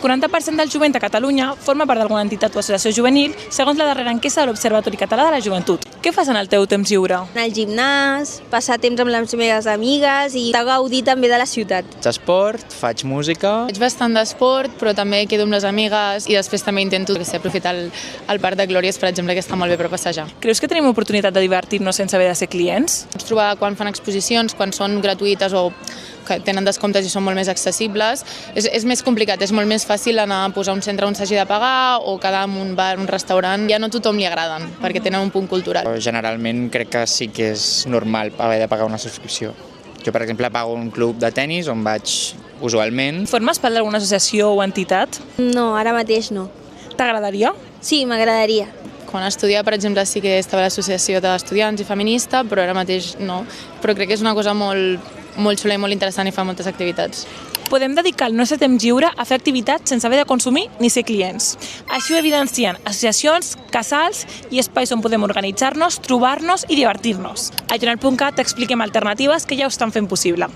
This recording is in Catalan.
El 40% del jovent a Catalunya forma part d'alguna entitat o associació juvenil, segons la darrera enquesta de l'Observatori Català de la Joventut. Què fas en el teu temps lliure? Anar al gimnàs, passar temps amb les meves amigues i gaudir també de la ciutat. Faig esport, faig música. Faig bastant d'esport, però també quedo amb les amigues i després també intento aprofitar el Parc de Glòries, per exemple, que està molt bé per passejar. Creus que tenim oportunitat de divertir-nos sense haver de ser clients? Pots trobar quan fan exposicions, quan són gratuïtes o que tenen descomptes i són molt més accessibles. És més complicat, és molt més fàcil anar a posar un centre on s'hagi de pagar o quedar en un bar, un restaurant. Ja no a tothom li agraden, perquè tenen un punt cultural. Generalment crec que sí que és normal haver de pagar una subscripció. Jo, per exemple, pago un club de tennis on vaig usualment. Formes part d'alguna associació o entitat? No, ara mateix no. T'agradaria? Sí, m'agradaria. Quan estudiava, per exemple, sí que estava a l'associació d'estudiants i feminista, però ara mateix no. Però crec que és una cosa molt xula i molt interessant i fa moltes activitats. Podem dedicar el nostre temps lliure a fer activitats sense haver de consumir ni ser clients. Així ho evidencien associacions, casals i espais on podem organitzar-nos, trobar-nos i divertir-nos. A Journal.cat t'expliquem alternatives que ja ho estan fent possible.